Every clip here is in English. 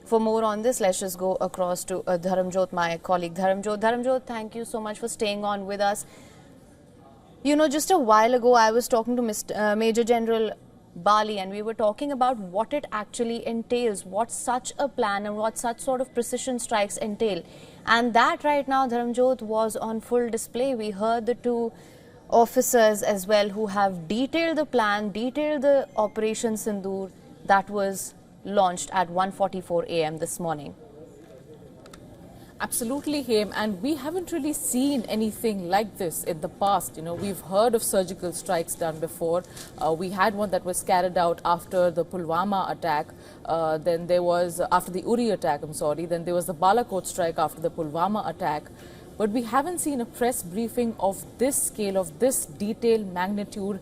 For more on this, let's just go across to Dharamjot, my colleague. Dharamjot, thank you so much for staying on with us. You know, just a while ago, I was talking to Major General Bali, and we were talking about what it actually entails, what such a plan and what such sort of precision strikes entail. And that right now, Dharamjot, was on full display. We heard the two officers as well who have detailed the plan, detailed the Operation Sindoor that was launched at 1:44 a.m. this morning. Absolutely, Haim, and we haven't really seen anything like this in the past. You know, we've heard of surgical strikes done before. We had one that was carried out after the Pulwama attack. Then there was, after the Uri attack, then there was the Balakot strike after the Pulwama attack. But we haven't seen a press briefing of this scale, of this detailed magnitude,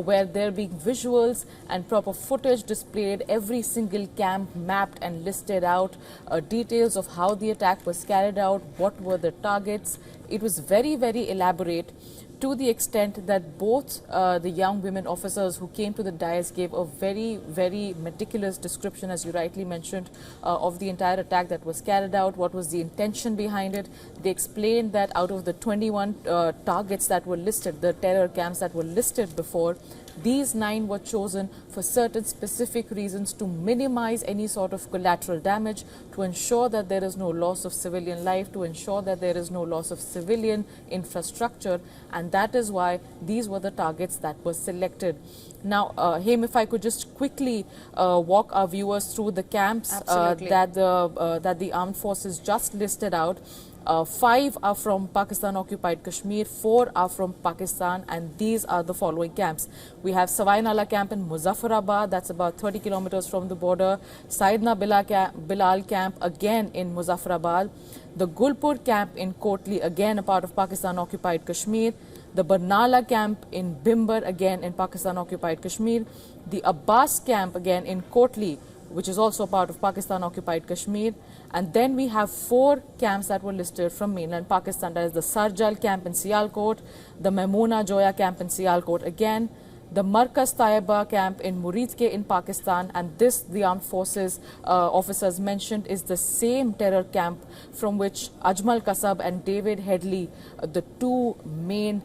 where there being visuals and proper footage displayed, every single camp mapped and listed out, details of how the attack was carried out, what were the targets. It was very, very elaborate, to the extent that both the young women officers who came to the dais gave a very, very meticulous description, as you rightly mentioned, of the entire attack that was carried out, what was the intention behind it. They explained that out of the 21 targets that were listed, the terror camps that were listed before, these 9 were chosen for certain specific reasons to minimize any sort of collateral damage, to ensure that there is no loss of civilian life, to ensure that there is no loss of civilian infrastructure, and that is why these were the targets that were selected. Now, Haim, if I could just quickly walk our viewers through the camps that the armed forces just listed out. 5 are from Pakistan-occupied Kashmir, 4 are from Pakistan, and these are the following camps. We have Savai Nala camp in Muzaffarabad, that's about 30 kilometers from the border. Saidna Bilal camp, again in Muzaffarabad. The Gulpur camp in Kotli, again a part of Pakistan-occupied Kashmir. The Barnala camp in Bhimber, again in Pakistan-occupied Kashmir. The Abbas camp, again in Kotli, which is also part of Pakistan-occupied Kashmir. And then we have 4 camps that were listed from mainland Pakistan. That is the Sarjal camp in Sialkot, the Maimuna Joya camp in Sialkot again, the Markaz Taiba camp in Muridke in Pakistan, and this, the armed forces officers mentioned, is the same terror camp from which Ajmal Kasab and David Headley, the 2 main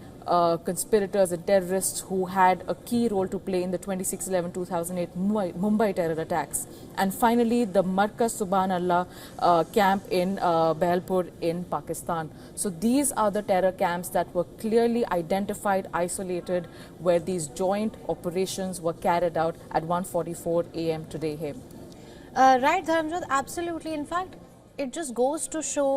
conspirators and terrorists who had a key role to play in the 26/11/2008 Mumbai terror attacks. And finally, the Markaz Subhanallah camp in Behlpur in Pakistan. So these are the terror camps that were clearly identified, isolated, where these joint operations were carried out at 1:44 a.m. today. Right, Dharamjot, absolutely. In fact, it just goes to show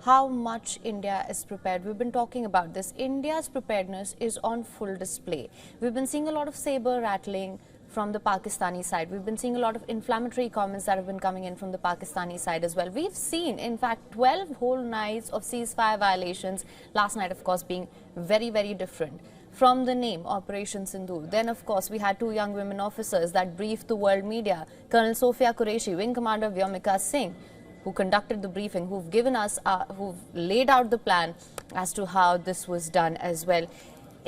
how much India is prepared. We've been talking about this. India's preparedness is on full display. We've been seeing a lot of saber rattling from the Pakistani side. We've been seeing a lot of inflammatory comments that have been coming in from the Pakistani side as well. We've seen, in fact, 12 whole nights of ceasefire violations. Last night, of course, being very, very different. From the name, Operation Sindoor. Then, of course, we had 2 young women officers that briefed the world media. Colonel Sophia Qureshi, Wing Commander Vyomika Singh, who conducted the briefing, who've given us, who've laid out the plan as to how this was done as well.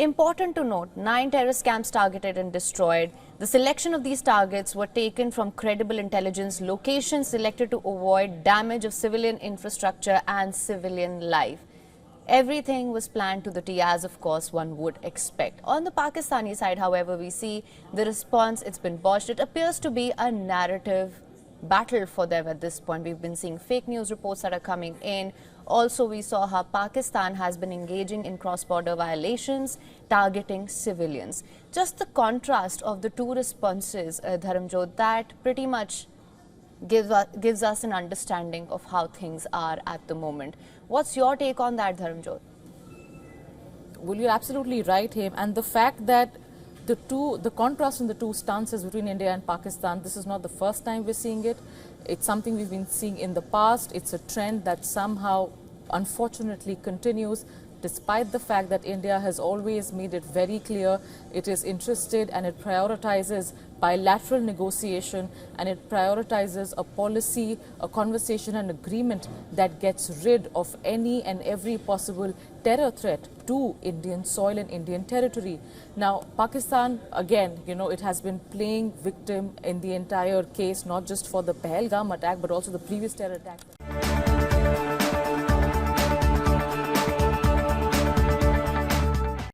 Important to note, 9 terrorist camps targeted and destroyed. The selection of these targets were taken from credible intelligence, locations selected to avoid damage of civilian infrastructure and civilian life. Everything was planned to the T, as of course one would expect. On the Pakistani side, however, we see the response, it's been botched. It appears to be a narrative battle for them at this point. We've been seeing fake news reports that are coming in. Also, we saw how Pakistan has been engaging in cross-border violations, targeting civilians. Just the contrast of the 2 responses, Dharamjot, that pretty much gives us an understanding of how things are at the moment. What's your take on that, Dharamjot? Well, you're absolutely right, Haim. And the fact that the contrast in the 2 stances between India and Pakistan, this is not the first time we're seeing it. It's something we've been seeing in the past. It's a trend that somehow, unfortunately, continues, despite the fact that India has always made it very clear it is interested and it prioritizes bilateral negotiation, and it prioritizes a policy, a conversation and agreement that gets rid of any and every possible terror threat to Indian soil and Indian territory. Now, Pakistan, again, it has been playing victim in the entire case, not just for the Pahalgam attack, but also the previous terror attack.